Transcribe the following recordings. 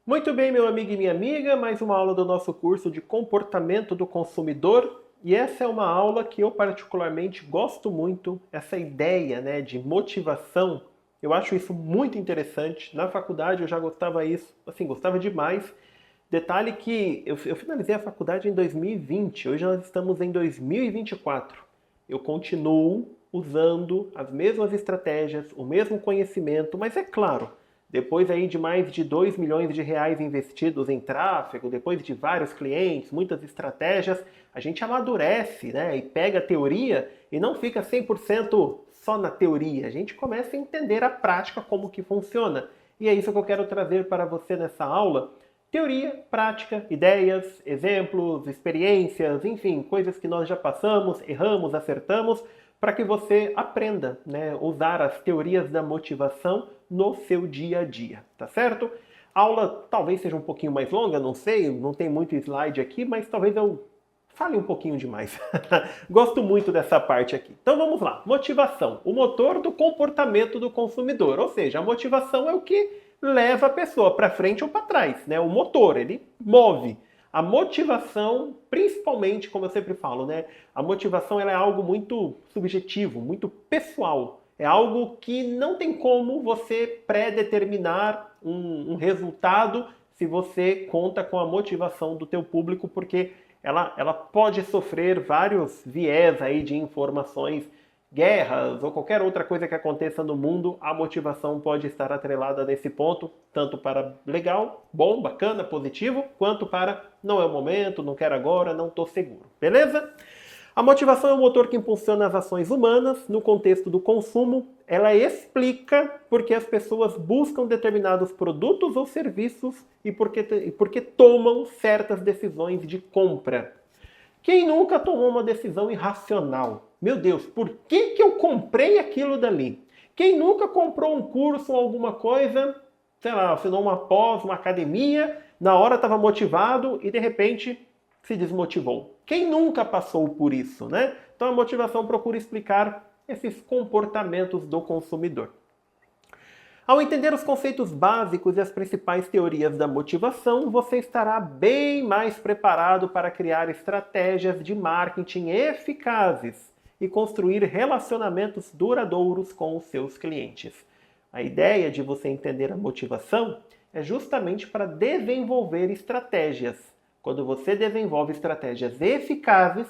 Muito bem, meu amigo e minha amiga, mais uma aula do nosso curso de comportamento do consumidor. E essa é uma aula que eu particularmente gosto muito, essa ideia, né, de motivação. Eu acho isso muito interessante. Na faculdade eu já gostava isso, assim, gostava demais. Detalhe que eu finalizei a faculdade em 2020, hoje nós estamos em 2024. Eu continuo usando as mesmas estratégias, o mesmo conhecimento, mas é claro, depois aí de mais de 2 milhões de reais investidos em tráfego, depois de vários clientes, muitas estratégias, a gente amadurece, né? E pega a teoria e não fica 100% só na teoria. A gente começa a entender a prática como que funciona. E é isso que eu quero trazer para você nessa aula. Teoria, prática, ideias, exemplos, experiências, enfim, coisas que nós já passamos, erramos, acertamos, para que você aprenda, né, usar as teorias da motivação no seu dia a dia, tá certo? A aula talvez seja um pouquinho mais longa, não sei, não tem muito slide aqui, mas talvez eu fale um pouquinho demais. Gosto muito dessa parte aqui. Então vamos lá. Motivação, o motor do comportamento do consumidor, ou seja, a motivação é o que leva a pessoa para frente ou para trás, né? O motor, ele move. A motivação, principalmente, como eu sempre falo, né? A motivação ela é algo muito subjetivo, muito pessoal. É algo que não tem como você pré-determinar um resultado se você conta com a motivação do teu público, porque ela pode sofrer vários viés aí de informações, guerras ou qualquer outra coisa que aconteça no mundo, a motivação pode estar atrelada nesse ponto, tanto para legal, bom, bacana, positivo, quanto para não é o momento, não quero agora, não estou seguro. Beleza? A motivação é o motor que impulsiona as ações humanas no contexto do consumo. Ela explica por que as pessoas buscam determinados produtos ou serviços e porque tomam certas decisões de compra. Quem nunca tomou uma decisão irracional? Meu Deus, por que eu comprei aquilo dali? Quem nunca comprou um curso ou alguma coisa, sei lá, assinou uma pós, uma academia, na hora estava motivado e de repente se desmotivou? Quem nunca passou por isso, né? Então a motivação procura explicar esses comportamentos do consumidor. Ao entender os conceitos básicos e as principais teorias da motivação, você estará bem mais preparado para criar estratégias de marketing eficazes e construir relacionamentos duradouros com os seus clientes. A ideia de você entender a motivação é justamente para desenvolver estratégias. Quando você desenvolve estratégias eficazes,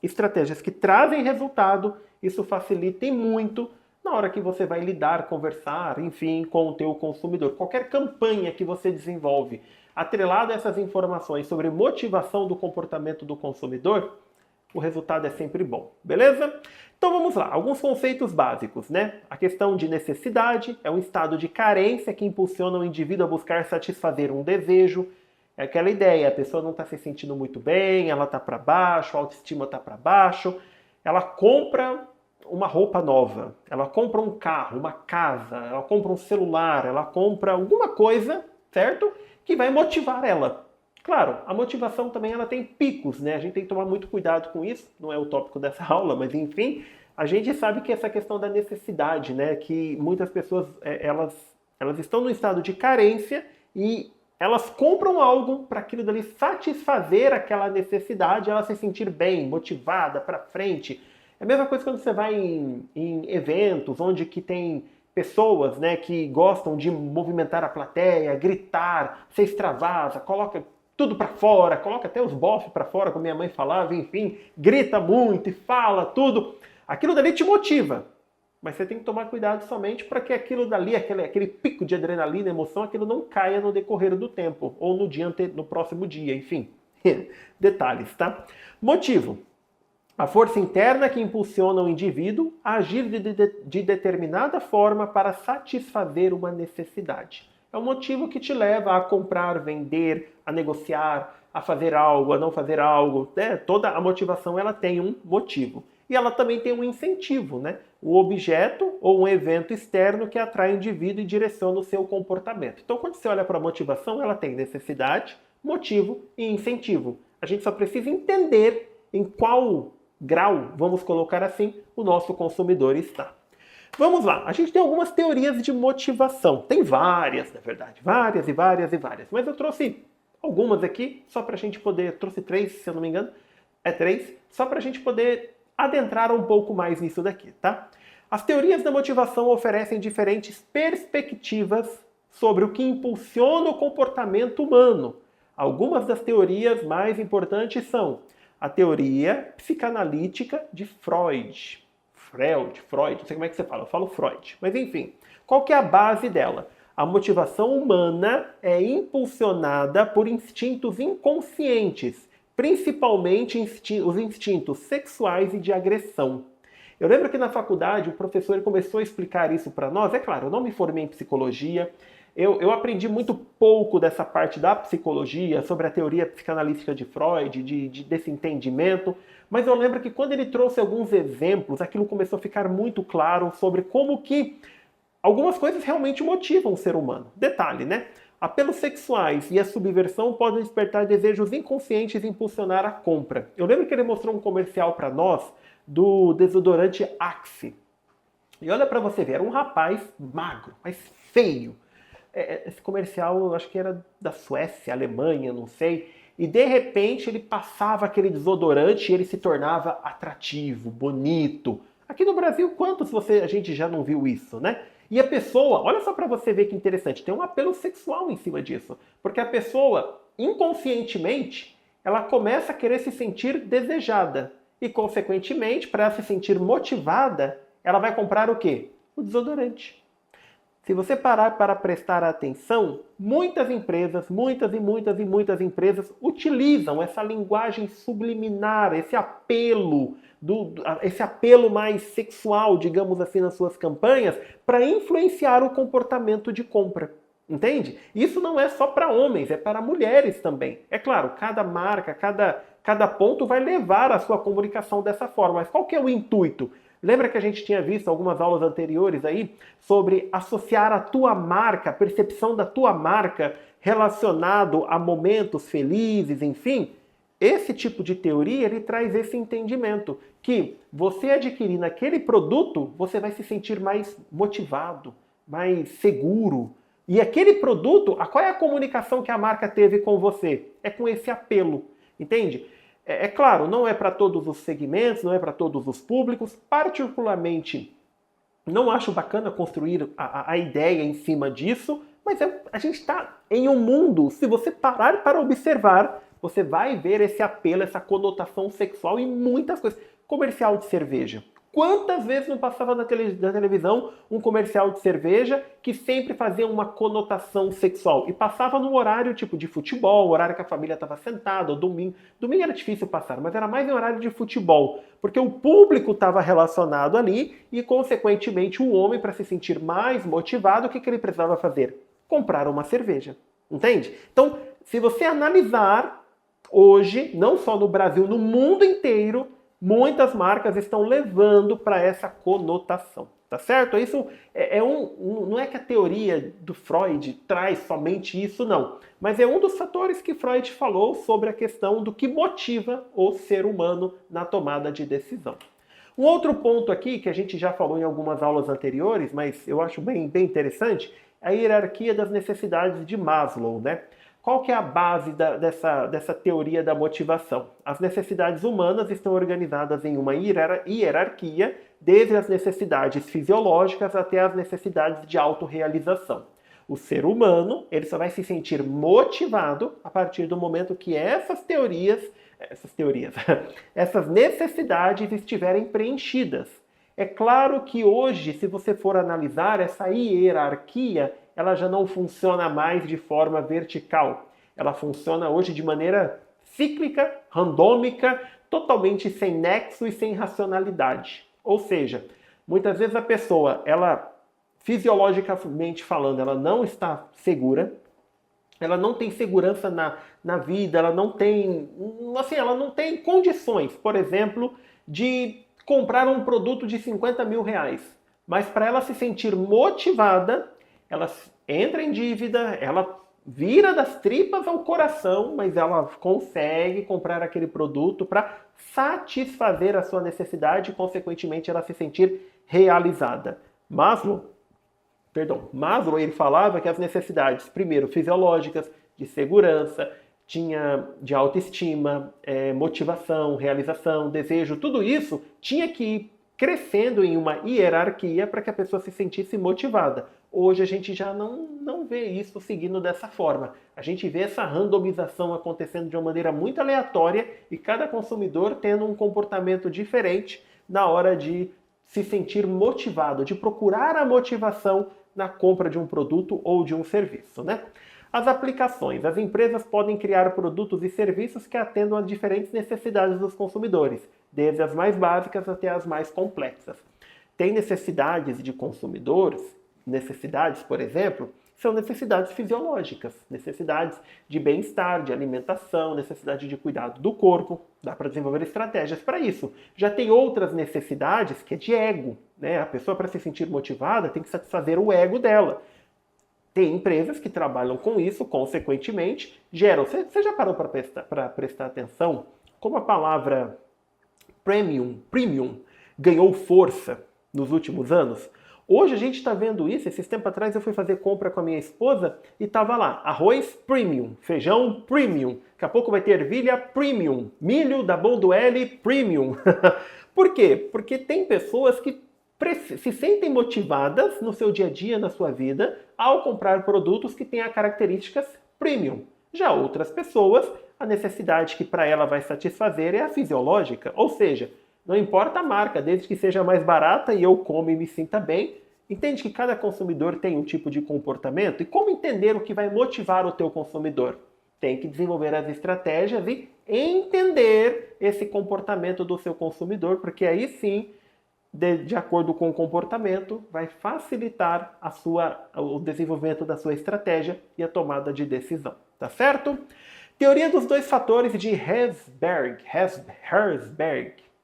estratégias que trazem resultado, isso facilita e muito na hora que você vai lidar, conversar, enfim, com o teu consumidor. Qualquer campanha que você desenvolve atrelada a essas informações sobre motivação do comportamento do consumidor, o resultado é sempre bom, beleza? Então vamos lá, alguns conceitos básicos, né? A questão de necessidade é um estado de carência que impulsiona o indivíduo a buscar satisfazer um desejo. É aquela ideia, a pessoa não está se sentindo muito bem, ela está para baixo, a autoestima está para baixo, ela compra uma roupa nova, ela compra um carro, uma casa, ela compra um celular, ela compra alguma coisa, certo? Que vai motivar ela. Claro, a motivação também ela tem picos, né? A gente tem que tomar muito cuidado com isso, não é o tópico dessa aula, mas enfim, a gente sabe que essa questão da necessidade, né? Que muitas pessoas, elas estão no estado de carência e elas compram algo para aquilo dali satisfazer aquela necessidade, ela se sentir bem, motivada, para frente. É a mesma coisa quando você vai em eventos onde que tem pessoas, né, que gostam de movimentar a plateia, gritar, você extravasa, coloca tudo para fora, coloca até os bofs para fora, como minha mãe falava, enfim, grita muito e fala tudo. Aquilo dali te motiva, mas você tem que tomar cuidado somente para que aquilo dali, aquele pico de adrenalina, emoção, aquilo não caia no decorrer do tempo ou no próximo dia, enfim. Detalhes, tá? Motivo. A força interna que impulsiona o indivíduo a agir de determinada forma para satisfazer uma necessidade. É o motivo que te leva a comprar, vender, a negociar, a fazer algo, a não fazer algo. Né? Toda a motivação ela tem um motivo. E ela também tem um incentivo, né? O objeto ou um evento externo que atrai o indivíduo e direciona o seu comportamento. Então, quando você olha para a motivação, ela tem necessidade, motivo e incentivo. A gente só precisa entender em qual grau, vamos colocar assim, o nosso consumidor está. Vamos lá, a gente tem algumas teorias de motivação. Tem várias, na verdade, várias e várias e várias. Mas eu trouxe algumas aqui, só para a gente poder... Trouxe 3, se eu não me engano. É 3, só para a gente poder adentrar um pouco mais nisso daqui, tá? As teorias da motivação oferecem diferentes perspectivas sobre o que impulsiona o comportamento humano. Algumas das teorias mais importantes são a teoria psicanalítica de Freud, não sei como é que você fala, eu falo Freud. Mas enfim, qual que é a base dela? A motivação humana é impulsionada por instintos inconscientes, principalmente os instintos sexuais e de agressão. Eu lembro que na faculdade o professor começou a explicar isso para nós. É claro, eu não me formei em psicologia, eu aprendi muito pouco dessa parte da psicologia, sobre a teoria psicanalítica de Freud, desse entendimento, mas eu lembro que quando ele trouxe alguns exemplos, aquilo começou a ficar muito claro sobre como que algumas coisas realmente motivam o ser humano. Detalhe, né? Apelos sexuais e a subversão podem despertar desejos inconscientes e impulsionar a compra. Eu lembro que ele mostrou um comercial para nós do desodorante Axe. E olha para você ver, era um rapaz magro, mas feio. Esse comercial, eu acho que era da Suécia, Alemanha, não sei. E de repente ele passava aquele desodorante e ele se tornava atrativo, bonito. Aqui no Brasil, quantos a gente já não viu isso, né? E a pessoa, olha só para você ver que interessante, tem um apelo sexual em cima disso. Porque a pessoa, inconscientemente, ela começa a querer se sentir desejada. E, consequentemente, para se sentir motivada, ela vai comprar o quê? O desodorante. Se você parar para prestar atenção, muitas empresas, muitas empresas utilizam essa linguagem subliminar, esse apelo mais sexual, digamos assim, nas suas campanhas, para influenciar o comportamento de compra. Entende? Isso não é só para homens, é para mulheres também. É claro, cada marca, cada ponto vai levar a sua comunicação dessa forma. Mas qual que é o intuito? Lembra que a gente tinha visto algumas aulas anteriores aí sobre associar a tua marca, a percepção da tua marca relacionado a momentos felizes, enfim? Esse tipo de teoria, ele traz esse entendimento que você adquirindo aquele produto, você vai se sentir mais motivado, mais seguro. E aquele produto, qual é a comunicação que a marca teve com você? É com esse apelo, entende? É claro, não é para todos os segmentos, não é para todos os públicos. Particularmente, não acho bacana construir a ideia em cima disso, mas a gente está em um mundo, se você parar para observar, você vai ver esse apelo, essa conotação sexual em muitas coisas. Comercial de cerveja. Quantas vezes não passava na televisão um comercial de cerveja que sempre fazia uma conotação sexual? E passava no horário tipo de futebol, horário que a família estava sentada, ou domingo. Domingo era difícil passar, mas era mais em horário de futebol. Porque o público estava relacionado ali e, consequentemente, o homem, para se sentir mais motivado, o que ele precisava fazer? Comprar uma cerveja. Entende? Então, se você analisar, hoje, não só no Brasil, no mundo inteiro, muitas marcas estão levando para essa conotação, tá certo? Isso não é que a teoria do Freud traz somente isso, não. Mas é um dos fatores que Freud falou sobre a questão do que motiva o ser humano na tomada de decisão. Um outro ponto aqui, que a gente já falou em algumas aulas anteriores, mas eu acho bem interessante, é a hierarquia das necessidades de Maslow, né? Qual que é a base dessa teoria da motivação? As necessidades humanas estão organizadas em uma hierarquia, desde as necessidades fisiológicas até as necessidades de autorrealização. O ser humano, ele só vai se sentir motivado a partir do momento que essas necessidades estiverem preenchidas. É claro que hoje, se você for analisar essa hierarquia, ela já não funciona mais de forma vertical. Ela funciona hoje de maneira cíclica, randômica, totalmente sem nexo e sem racionalidade. Ou seja, muitas vezes a pessoa, ela fisiologicamente falando, ela não está segura, ela não tem segurança na vida, ela não tem condições, por exemplo, de comprar um produto de 50 mil reais. Mas para ela se sentir motivada, ela entra em dívida, ela vira das tripas ao coração, mas ela consegue comprar aquele produto para satisfazer a sua necessidade e, consequentemente, ela se sentir realizada. Maslow, Maslow, ele falava que as necessidades, primeiro, fisiológicas, de segurança, tinha de autoestima, motivação, realização, desejo, tudo isso tinha que ir crescendo em uma hierarquia para que a pessoa se sentisse motivada. Hoje a gente já não vê isso seguindo dessa forma. A gente vê essa randomização acontecendo de uma maneira muito aleatória e cada consumidor tendo um comportamento diferente na hora de se sentir motivado, de procurar a motivação na compra de um produto ou de um serviço, né? As aplicações. As empresas podem criar produtos e serviços que atendam às diferentes necessidades dos consumidores, desde as mais básicas até as mais complexas. Tem necessidades de consumidores, por exemplo, são necessidades fisiológicas, necessidades de bem-estar, de alimentação, necessidade de cuidado do corpo. Dá para desenvolver estratégias para isso. Já tem outras necessidades que é de ego, né? A pessoa, para se sentir motivada, tem que satisfazer o ego dela. Tem empresas que trabalham com isso, consequentemente, geram. Você já parou para prestar atenção como a palavra premium ganhou força nos últimos anos? Hoje a gente está vendo isso. Esses tempos atrás eu fui fazer compra com a minha esposa e estava lá, arroz premium, feijão premium, daqui a pouco vai ter ervilha premium, milho da Bom do L premium. Por quê? Porque tem pessoas que se sentem motivadas no seu dia a dia, na sua vida, ao comprar produtos que têm as características premium. Já outras pessoas, a necessidade que para ela vai satisfazer é a fisiológica, ou seja, não importa a marca, desde que seja mais barata e eu como e me sinta bem. Entende que cada consumidor tem um tipo de comportamento? E como entender o que vai motivar o teu consumidor? Tem que desenvolver as estratégias e entender esse comportamento do seu consumidor, porque aí sim, de acordo com o comportamento, vai facilitar o desenvolvimento da sua estratégia e a tomada de decisão. Tá certo? Teoria dos dois fatores de Herzberg.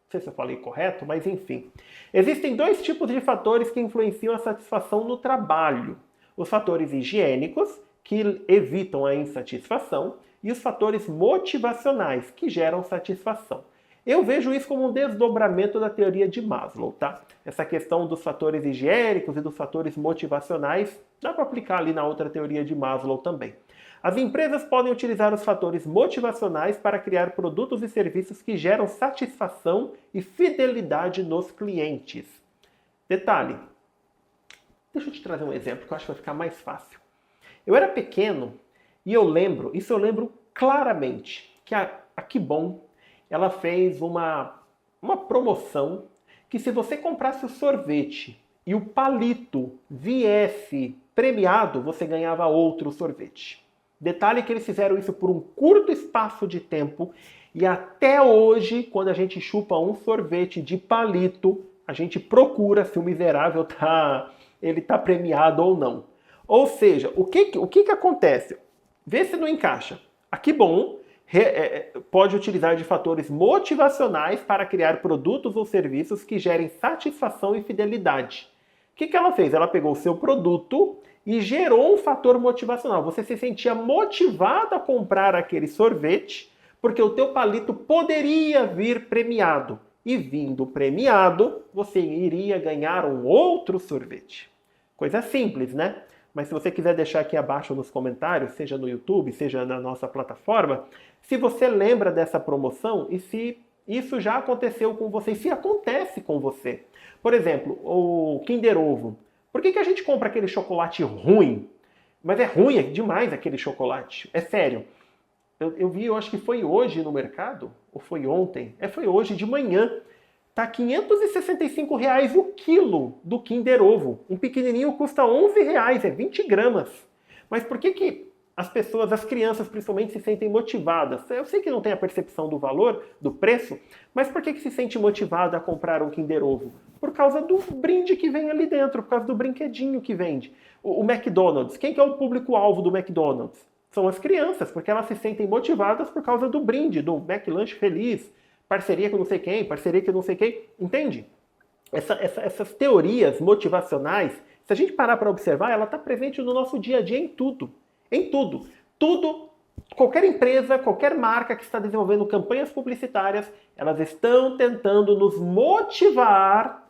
Não sei se eu falei correto, mas enfim. Existem dois tipos de fatores que influenciam a satisfação no trabalho. Os fatores higiênicos, que evitam a insatisfação, e os fatores motivacionais, que geram satisfação. Eu vejo isso como um desdobramento da teoria de Maslow, tá? Essa questão dos fatores higiênicos e dos fatores motivacionais, dá para aplicar ali na outra teoria de Maslow também. As empresas podem utilizar os fatores motivacionais para criar produtos e serviços que geram satisfação e fidelidade nos clientes. Detalhe, deixa eu te trazer um exemplo que eu acho que vai ficar mais fácil. Eu era pequeno e eu lembro claramente, que a Que Bom, ela fez uma promoção que se você comprasse o sorvete e o palito viesse premiado, você ganhava outro sorvete. Detalhe que eles fizeram isso por um curto espaço de tempo e até hoje, quando a gente chupa um sorvete de palito, a gente procura se o miserável ele tá premiado ou não. Ou seja, o que acontece? Vê se não encaixa. A Que Bom pode utilizar de fatores motivacionais para criar produtos ou serviços que gerem satisfação e fidelidade. O que ela fez? Ela pegou o seu produto e gerou um fator motivacional. Você se sentia motivado a comprar aquele sorvete porque o teu palito poderia vir premiado. E vindo premiado, você iria ganhar um outro sorvete. Coisa simples, né? Mas se você quiser deixar aqui abaixo nos comentários, seja no YouTube, seja na nossa plataforma, se você lembra dessa promoção e se isso já aconteceu com você, e se acontece com você. Por exemplo, o Kinder Ovo. Por que a gente compra aquele chocolate ruim? Mas é ruim demais aquele chocolate. É sério. Eu vi, eu acho que foi hoje no mercado, ou foi ontem? Foi hoje de manhã. Tá R$ 565 o quilo do Kinder Ovo. Um pequenininho custa R$ 11, é 20 gramas. Mas por que as pessoas, as crianças principalmente, se sentem motivadas? Eu sei que não tem a percepção do valor, do preço, mas por que se sente motivada a comprar um Kinder Ovo? Por causa do brinde que vem ali dentro, por causa do brinquedinho que vende. O McDonald's, quem que é o público-alvo do McDonald's? São as crianças, porque elas se sentem motivadas por causa do brinde, do McLanche Feliz, parceria com não sei quem, parceria com não sei quem, entende? Essas teorias motivacionais, se a gente parar para observar, ela está presente no nosso dia a dia em tudo. Em tudo. Tudo, qualquer empresa, qualquer marca que está desenvolvendo campanhas publicitárias, elas estão tentando nos motivar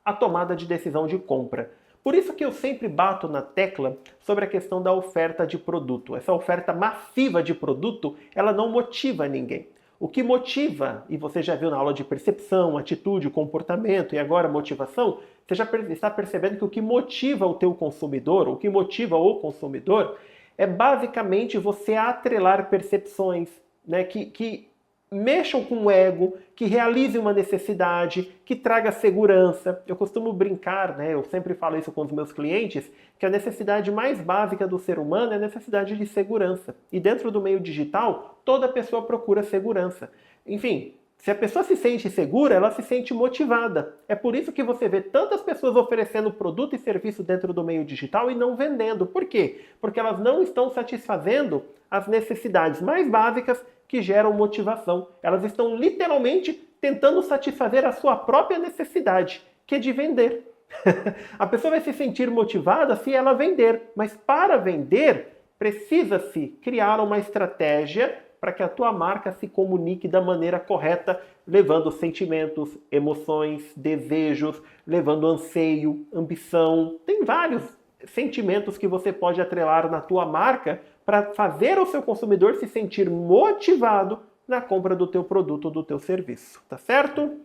a tomada de decisão de compra. Por isso que eu sempre bato na tecla sobre a questão da oferta de produto. Essa oferta massiva de produto, ela não motiva ninguém. O que motiva, e você já viu na aula de percepção, atitude, comportamento e agora motivação, você já está percebendo que o que motiva o teu consumidor, o que motiva o consumidor, é basicamente você atrelar percepções, né, que mexam com o ego, que realizem uma necessidade, que traga segurança. Eu costumo brincar, né, eu sempre falo isso com os meus clientes, que a necessidade mais básica do ser humano é a necessidade de segurança. E dentro do meio digital, toda pessoa procura segurança. Enfim, se a pessoa se sente segura, ela se sente motivada. É por isso que você vê tantas pessoas oferecendo produto e serviço dentro do meio digital e não vendendo. Por quê? Porque elas não estão satisfazendo as necessidades mais básicas que geram motivação. Elas estão literalmente tentando satisfazer a sua própria necessidade, que é de vender. A pessoa vai se sentir motivada se ela vender, mas para vender, precisa-se criar uma estratégia para que a tua marca se comunique da maneira correta, levando sentimentos, emoções, desejos, levando anseio, ambição. Tem vários sentimentos que você pode atrelar na tua marca para fazer o seu consumidor se sentir motivado na compra do teu produto ou do teu serviço, tá certo?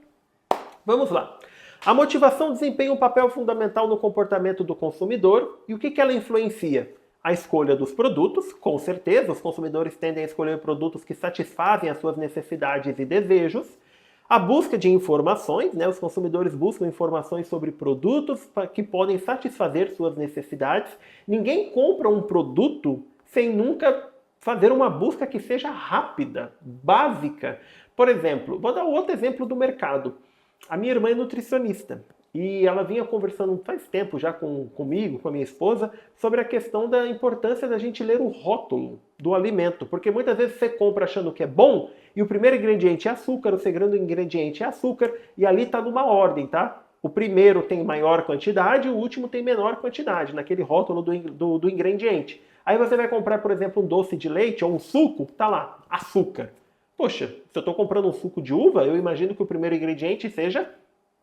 Vamos lá. A motivação desempenha um papel fundamental no comportamento do consumidor e o que ela influencia? A escolha dos produtos, com certeza, os consumidores tendem a escolher produtos que satisfazem as suas necessidades e desejos. A busca de informações, né? Os consumidores buscam informações sobre produtos que podem satisfazer suas necessidades. Ninguém compra um produto sem nunca fazer uma busca que seja rápida, básica. Por exemplo, vou dar outro exemplo do mercado. A minha irmã é nutricionista. E ela vinha conversando faz tempo já comigo, com a minha esposa, sobre a questão da importância da gente ler o rótulo do alimento. Porque muitas vezes você compra achando que é bom, e o primeiro ingrediente é açúcar, o segundo ingrediente é açúcar, e ali está numa ordem, tá? O primeiro tem maior quantidade, o último tem menor quantidade, naquele rótulo do ingrediente. Aí você vai comprar, por exemplo, um doce de leite ou um suco, tá lá, açúcar. Poxa, se eu estou comprando um suco de uva, eu imagino que o primeiro ingrediente seja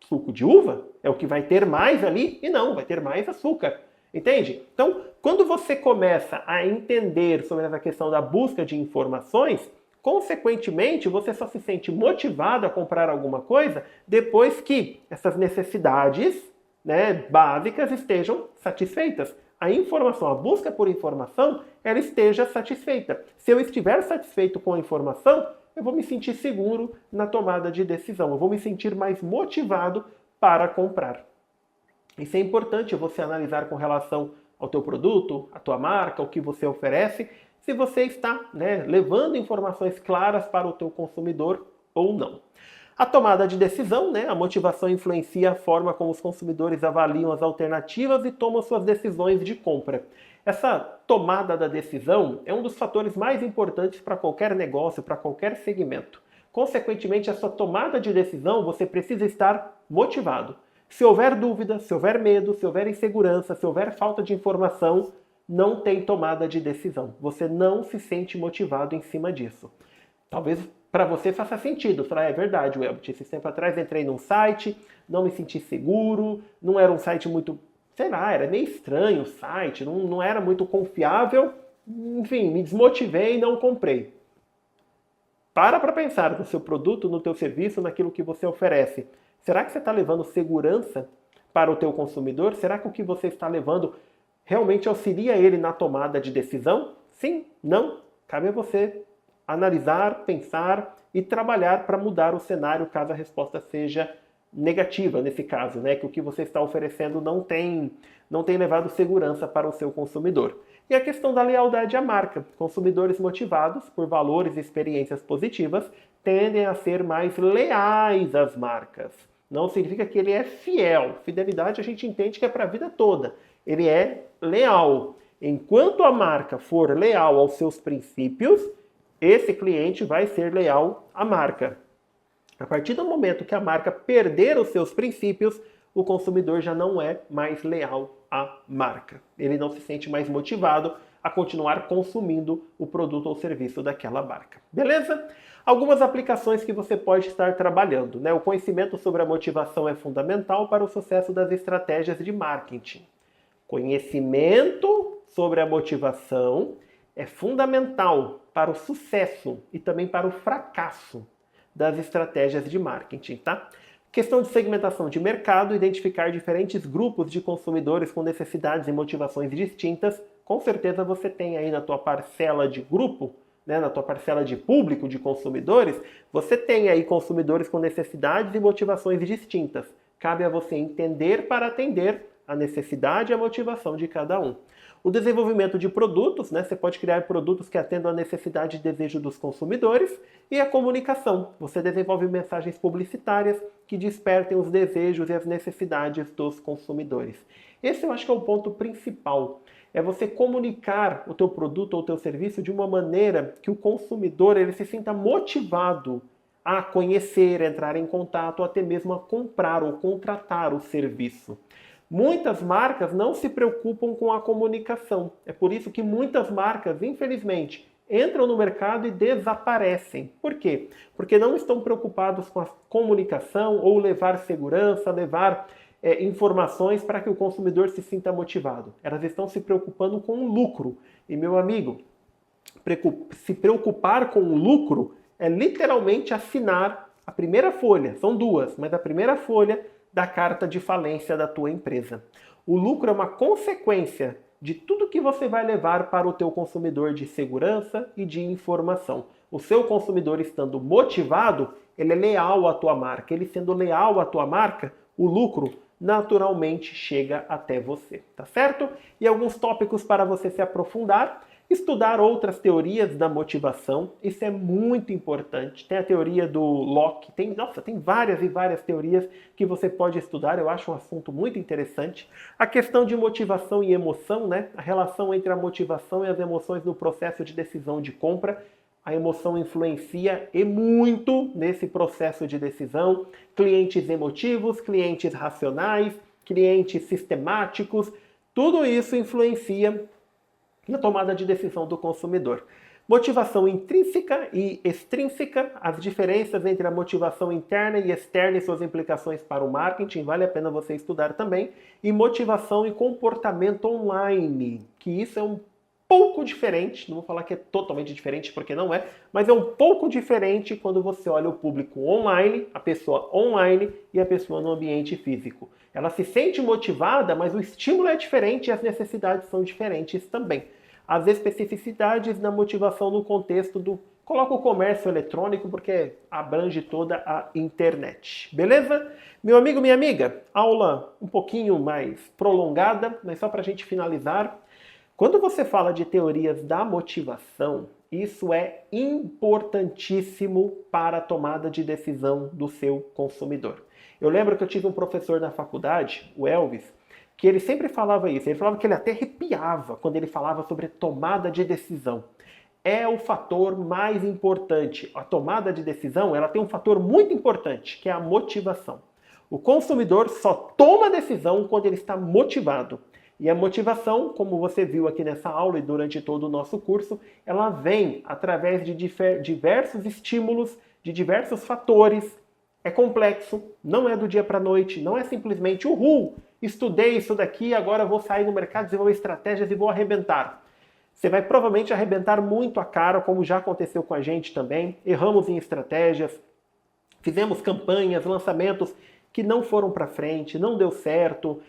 suco de uva, é o que vai ter mais ali, e não, vai ter mais açúcar. Entende? Então, quando você começa a entender sobre essa questão da busca de informações, consequentemente, você só se sente motivado a comprar alguma coisa depois que essas necessidades, né, básicas estejam satisfeitas. A informação, a busca por informação, ela esteja satisfeita. Se eu estiver satisfeito com a informação, eu vou me sentir seguro na tomada de decisão. Eu vou me sentir mais motivado para comprar. Isso é importante você analisar com relação ao teu produto, à tua marca, o que você oferece, se você está, né, levando informações claras para o teu consumidor ou não. A tomada de decisão, né, a motivação influencia a forma como os consumidores avaliam as alternativas e tomam suas decisões de compra. Essa tomada da decisão é um dos fatores mais importantes para qualquer negócio, para qualquer segmento. Consequentemente, essa tomada de decisão, você precisa estar motivado. Se houver dúvida, se houver medo, se houver insegurança, se houver falta de informação, não tem tomada de decisão. Você não se sente motivado em cima disso. Talvez para você faça sentido. Falar, é verdade, Welbert, esse tempo atrás entrei num site, não me senti seguro, não era um site muito, sei lá, era meio estranho o site, não era muito confiável, enfim, me desmotivei e não comprei. Para pensar no seu produto, no teu serviço, naquilo que você oferece. Será que você está levando segurança para o teu consumidor? Será que o que você está levando realmente auxilia ele na tomada de decisão? Sim? Não? Cabe a você analisar, pensar e trabalhar para mudar o cenário caso a resposta seja negativa nesse caso, né? Que o que você está oferecendo não tem levado segurança para o seu consumidor. E a questão da lealdade à marca. Consumidores motivados por valores e experiências positivas tendem a ser mais leais às marcas. Não significa que ele é fiel. Fidelidade a gente entende que é para a vida toda. Ele é leal. Enquanto a marca for leal aos seus princípios, esse cliente vai ser leal à marca. A partir do momento que a marca perder os seus princípios, o consumidor já não é mais leal à marca. Ele não se sente mais motivado a continuar consumindo o produto ou serviço daquela marca. Beleza? Algumas aplicações que você pode estar trabalhando, né? O conhecimento sobre a motivação é fundamental para o sucesso das estratégias de marketing. Conhecimento sobre a motivação é fundamental para o sucesso e também para o fracasso das estratégias de marketing, tá? Questão de segmentação de mercado, identificar diferentes grupos de consumidores com necessidades e motivações distintas. Com certeza você tem aí na tua parcela de grupo, né, na tua parcela de público de consumidores, você tem aí consumidores com necessidades e motivações distintas. Cabe a você entender para atender a necessidade e a motivação de cada um. O desenvolvimento de produtos, né? Você pode criar produtos que atendam à necessidade e desejo dos consumidores. E a comunicação. Você desenvolve mensagens publicitárias que despertem os desejos e as necessidades dos consumidores. Esse eu acho que é o ponto principal. É você comunicar o teu produto ou o teu serviço de uma maneira que o consumidor ele se sinta motivado a conhecer, a entrar em contato, ou até mesmo a comprar ou contratar o serviço. Muitas marcas não se preocupam com a comunicação. É por isso que muitas marcas, infelizmente, entram no mercado e desaparecem. Por quê? Porque não estão preocupados com a comunicação ou levar segurança, levar informações para que o consumidor se sinta motivado. Elas estão se preocupando com o lucro. E, meu amigo, se preocupar com o lucro é literalmente assinar a primeira folha. São duas, mas a primeira folha da carta de falência da tua empresa. O lucro é uma consequência de tudo que você vai levar para o teu consumidor de segurança e de informação. O seu consumidor estando motivado, ele é leal à tua marca. Ele sendo leal à tua marca, o lucro naturalmente chega até você, tá certo? E alguns tópicos para você se aprofundar. Estudar outras teorias da motivação, isso é muito importante. Tem a teoria do Locke, tem várias e várias teorias que você pode estudar, eu acho um assunto muito interessante. A questão de motivação e emoção, né? A relação entre a motivação e as emoções no processo de decisão de compra. A emoção influencia e muito nesse processo de decisão. Clientes emotivos, clientes racionais, clientes sistemáticos, tudo isso influencia na tomada de decisão do consumidor. Motivação intrínseca e extrínseca, as diferenças entre a motivação interna e externa e suas implicações para o marketing, vale a pena você estudar também. E motivação e comportamento online, que isso é um pouco diferente, não vou falar que é totalmente diferente porque não é, mas é um pouco diferente quando você olha o público online, a pessoa online e a pessoa no ambiente físico. Ela se sente motivada, mas o estímulo é diferente e as necessidades são diferentes também. As especificidades da motivação no contexto do... Coloca o comércio eletrônico porque abrange toda a internet. Beleza? Meu amigo, minha amiga, aula um pouquinho mais prolongada, mas só para a gente finalizar. Quando você fala de teorias da motivação, isso é importantíssimo para a tomada de decisão do seu consumidor. Eu lembro que eu tive um professor na faculdade, o Elvis, que ele sempre falava isso. Ele falava que ele até arrepiava quando ele falava sobre tomada de decisão. É o fator mais importante. A tomada de decisão, ela tem um fator muito importante, que é a motivação. O consumidor só toma decisão quando ele está motivado. E a motivação, como você viu aqui nessa aula e durante todo o nosso curso, ela vem através de diversos estímulos, de diversos fatores. É complexo, não é do dia para a noite, não é simplesmente uhul, estudei isso daqui, agora vou sair no mercado, desenvolver estratégias e vou arrebentar. Você vai provavelmente arrebentar muito a cara, como já aconteceu com a gente também. Erramos em estratégias, fizemos campanhas, lançamentos que não foram para frente, não deu certo.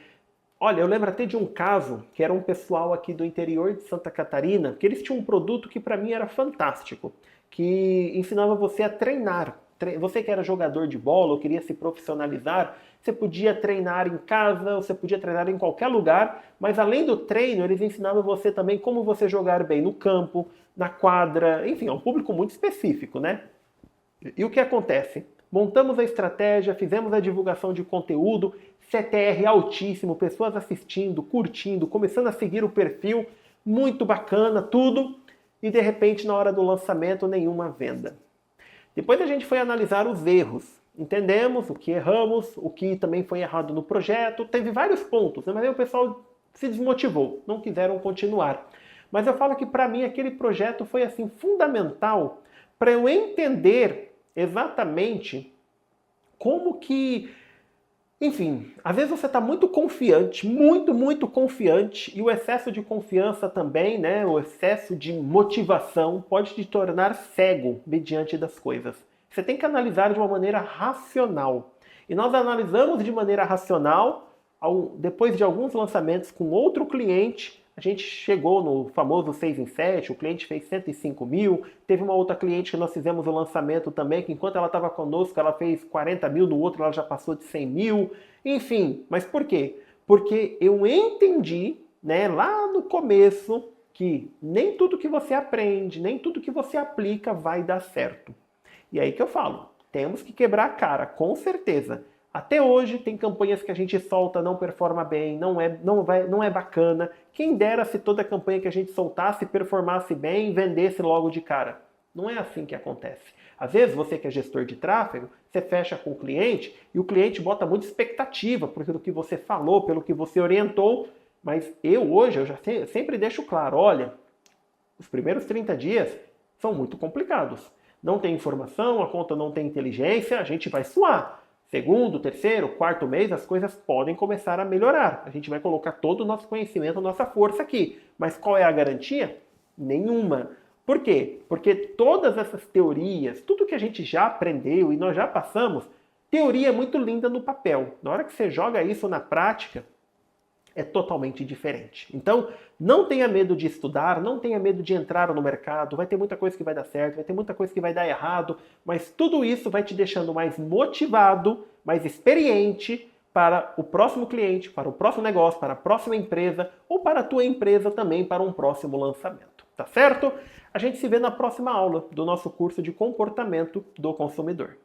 Olha, eu lembro até de um caso, que era um pessoal aqui do interior de Santa Catarina, que eles tinham um produto que para mim era fantástico, que ensinava você a treinar. Você que era jogador de bola ou queria se profissionalizar, você podia treinar em casa, você podia treinar em qualquer lugar, mas além do treino, eles ensinavam você também como você jogar bem no campo, na quadra, enfim, é um público muito específico, né? E o que acontece? Montamos a estratégia, fizemos a divulgação de conteúdo, CTR altíssimo, pessoas assistindo, curtindo, começando a seguir o perfil, muito bacana, tudo, e de repente na hora do lançamento nenhuma venda. Depois a gente foi analisar os erros. Entendemos o que erramos, o que também foi errado no projeto. Teve vários pontos, né? Mas aí o pessoal se desmotivou, não quiseram continuar. mas eu falo que para mim aquele projeto foi assim fundamental para eu entender exatamente como que, enfim, às vezes você está muito confiante, muito confiante, e o excesso de confiança também, né, o excesso de motivação pode te tornar cego mediante das coisas. Você tem que analisar de uma maneira racional. E nós analisamos de maneira racional depois de alguns lançamentos com outro cliente. A gente chegou no famoso 6 em 7, o cliente fez 105 mil. Teve uma outra cliente que nós fizemos o lançamento também, que enquanto ela estava conosco, ela fez 40 mil, no outro ela já passou de 100 mil. Enfim, mas por quê? Porque eu entendi, né, lá no começo, que nem tudo que você aprende, nem tudo que você aplica vai dar certo. E aí que eu falo, temos que quebrar a cara, com certeza. Até hoje tem campanhas que a gente solta, não performa bem, não é bacana. Quem dera se toda campanha que a gente soltasse performasse bem e vendesse logo de cara. Não é assim que acontece. Às vezes você que é gestor de tráfego, você fecha com o cliente e o cliente bota muita expectativa pelo que você falou, pelo que você orientou, mas hoje eu já sempre deixo claro, olha, os primeiros 30 dias são muito complicados. Não tem informação, a conta não tem inteligência, a gente vai suar. Segundo, terceiro, quarto mês, as coisas podem começar a melhorar. A gente vai colocar todo o nosso conhecimento, nossa força aqui. Mas qual é a garantia? Nenhuma. Por quê? Porque todas essas teorias, tudo que a gente já aprendeu e nós já passamos, teoria é muito linda no papel. Na hora que você joga isso na prática, é totalmente diferente. Então, não tenha medo de estudar, não tenha medo de entrar no mercado, vai ter muita coisa que vai dar certo, vai ter muita coisa que vai dar errado, mas tudo isso vai te deixando mais motivado, mais experiente para o próximo cliente, para o próximo negócio, para a próxima empresa ou para a tua empresa também para um próximo lançamento. Tá certo? A gente se vê na próxima aula do nosso curso de comportamento do consumidor.